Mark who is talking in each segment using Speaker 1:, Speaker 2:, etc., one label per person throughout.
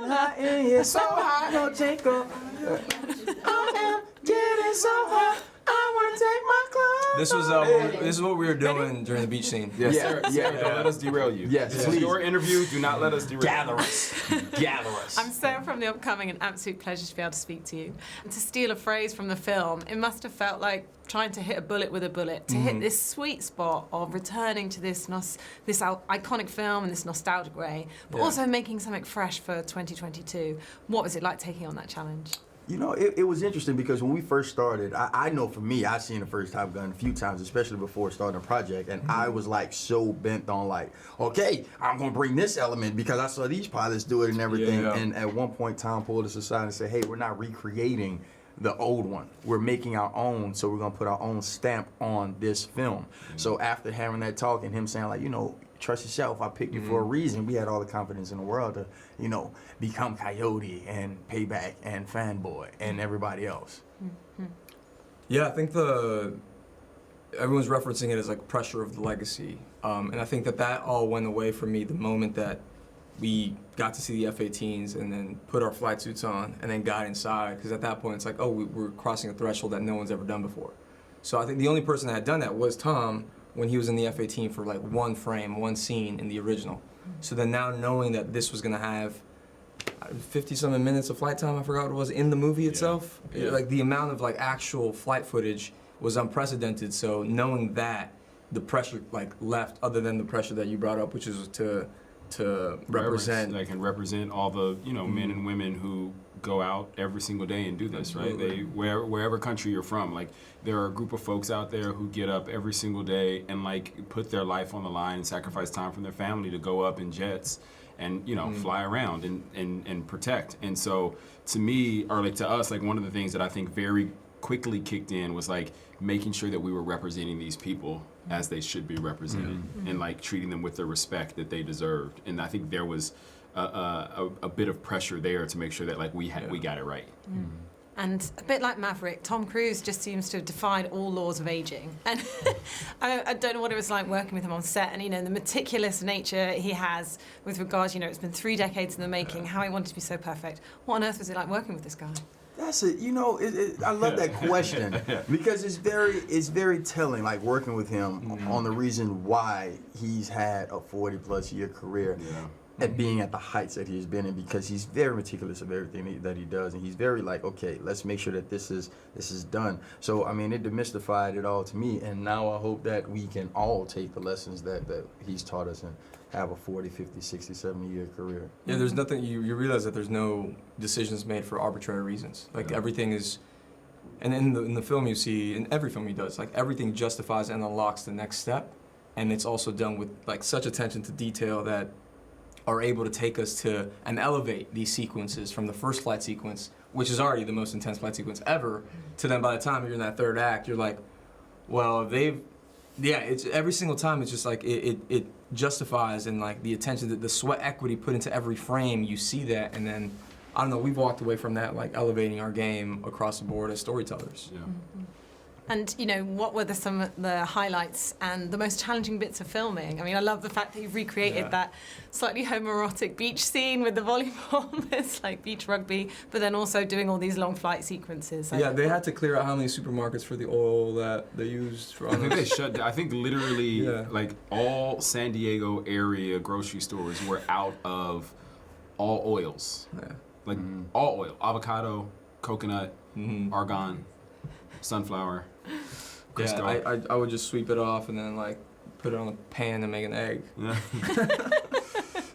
Speaker 1: hot in here, so hot, no Jacob. I am getting so hot. I want to take my clothes.
Speaker 2: This is what we were doing during the beach scene.
Speaker 3: Yes, Sarah, don't let us derail you.
Speaker 1: Yes,
Speaker 3: this
Speaker 1: please.
Speaker 3: is your interview. Do not let us derail.
Speaker 1: Gather us.
Speaker 4: I'm Sarah from The Upcoming, an absolute pleasure to be able to speak to you. And to steal a phrase from the film, it must have felt like trying to hit a bullet with a bullet, to hit this sweet spot of returning to this iconic film in this nostalgic way, but also making something fresh for 2022. What was it like taking on that challenge?
Speaker 1: You know, it was interesting because when we first started, I know for me, I've seen the first Top Gun a few times, especially before starting a project, and I was like so bent on like, okay, I'm gonna bring this element because I saw these pilots do it and everything.
Speaker 2: Yeah.
Speaker 1: And at one point, Tom pulled us aside and said, hey, we're not recreating the old one. We're making our own, so we're gonna put our own stamp on this film. So after having that talk and him saying like, you know, trust yourself, I picked you for a reason, we had all the confidence in the world to, you know, become Coyote and Payback and Fanboy and everybody else.
Speaker 2: Yeah, I think everyone's referencing it as like pressure of the legacy. And I think that all went away for me the moment that we got to see the F-18s and then put our flight suits on and then got inside. Because at that point, it's like, oh, we're crossing a threshold that no one's ever done before. So I think the only person that had done that was Tom when he was in the F-18 for like one frame, one scene in the original. So then now knowing that this was gonna have 50-something minutes of flight time, I forgot what it was, in the movie itself.
Speaker 3: Yeah.
Speaker 2: Like the amount of like actual flight footage was unprecedented. So knowing that, the pressure like left, other than the pressure that you brought up, which is to represent.
Speaker 3: They can represent all the men and women who go out every single day and do this, right? They wherever country you're from, like there are a group of folks out there who get up every single day and like put their life on the line and sacrifice time from their family to go up in jets and fly around and protect. And so to me, or like to us, like one of the things that I think very quickly kicked in was like making sure that we were representing these people as they should be represented and like treating them with the respect that they deserved. And I think there was a bit of pressure there to make sure that like we got it right.
Speaker 4: And a bit like Maverick, Tom Cruise just seems to have defied all laws of aging. And I don't know what it was like working with him on set, and the meticulous nature he has with regards, it's been 3 decades in the making, how he wanted to be so perfect. What on earth was it like working with this guy?
Speaker 1: That's it. I love that question because it's very telling, like working with him on the reason why he's had a 40+ year career at being at the heights that he's been in, because he's very meticulous of everything that he does, and he's very like, okay, let's make sure that this is done. So I mean, it demystified it all to me, and now I hope that we can all take the lessons that he's taught us and have a 40, 50, 60, 70 year career.
Speaker 2: Yeah, there's nothing, you realize that there's no decisions made for arbitrary reasons. Like everything is, and in the film you see, in every film he does, like everything justifies and unlocks the next step. And it's also done with like such attention to detail that are able to take us to and elevate these sequences from the first flight sequence, which is already the most intense flight sequence ever, to then by the time you're in that third act, you're like, well, it's every single time it's just like it justifies, and like the attention, the sweat equity put into every frame, you see that, and then I don't know, we've walked away from that like elevating our game across the board as storytellers.
Speaker 3: Yeah.
Speaker 4: And what were some of the highlights and the most challenging bits of filming? I mean, I love the fact that you've recreated that slightly homoerotic beach scene with the volleyball. It's like beach rugby, but then also doing all these long flight sequences.
Speaker 2: Yeah, they had to clear out how many supermarkets for the oil that they used. For
Speaker 3: I think they shut. I think literally like all San Diego area grocery stores were out of all oils.
Speaker 2: Yeah.
Speaker 3: Like all oil, avocado, coconut, argan, sunflower.
Speaker 2: Yeah, I would just sweep it off and then like put it on a pan and make an egg.
Speaker 3: Yeah.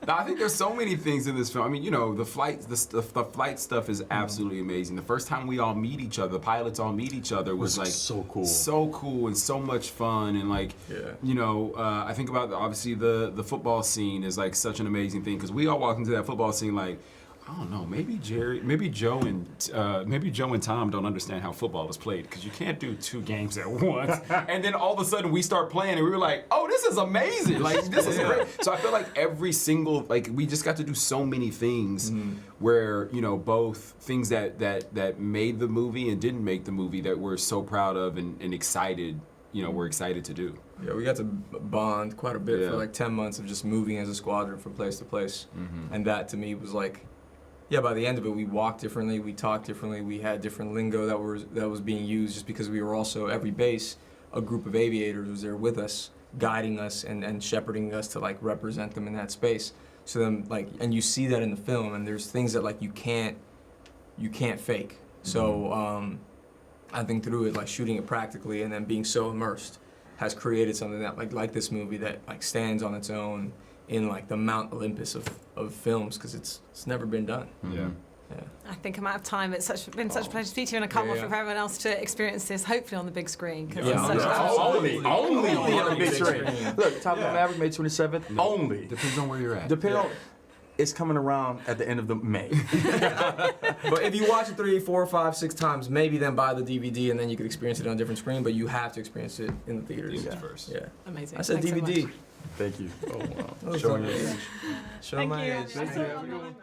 Speaker 3: Now, I think there's so many things in this film. I mean, the flight stuff is absolutely amazing. The first time we all meet each other, the pilots all meet each other was like
Speaker 1: so cool
Speaker 3: and so much fun. And like, I think about obviously the football scene is like such an amazing thing, because we all walked into that football scene like, I don't know, maybe Joe and Tom don't understand how football is played, because you can't do 2 games at once. And then all of a sudden we start playing and we were like, oh, this is amazing. Like, this is great. So I feel like every single, like, we just got to do so many things where, both things that made the movie and didn't make the movie that we're so proud of and excited, we're excited to do.
Speaker 2: Yeah, we got to bond quite a bit for like 10 months of just moving as a squadron from place to place. And that to me was like, yeah, by the end of it, we walked differently, we talked differently, we had different lingo that was being used, just because we were also, every base, a group of aviators was there with us, guiding us and shepherding us to like represent them in that space. So then like, and you see that in the film, and there's things that like you can't fake. So I think through it, like shooting it practically and then being so immersed has created something that like this movie that like stands on its own in like the Mount Olympus of films, because it's never been done.
Speaker 3: Yeah.
Speaker 4: I think I'm out of time. It's been such a pleasure to speak to you, and I can't wait for everyone else to experience this, hopefully on the big screen.
Speaker 1: Only on the big screen. Look, Top Gun Maverick, May 27th.
Speaker 3: No,
Speaker 1: only.
Speaker 3: Depends on where you're at.
Speaker 1: Depending on, it's coming around at the end of the May.
Speaker 2: But if you watch it 3, 4, 5, 6 times, maybe then buy the DVD and then you could experience it on a different screen. But you have to experience it in the theaters
Speaker 3: first.
Speaker 2: Yeah.
Speaker 4: Amazing.
Speaker 2: I said
Speaker 4: Thanks so
Speaker 2: DVD.
Speaker 4: much.
Speaker 1: Thank you.
Speaker 2: Oh wow.
Speaker 1: Showing your age.
Speaker 2: Showing my age.
Speaker 4: Thank you.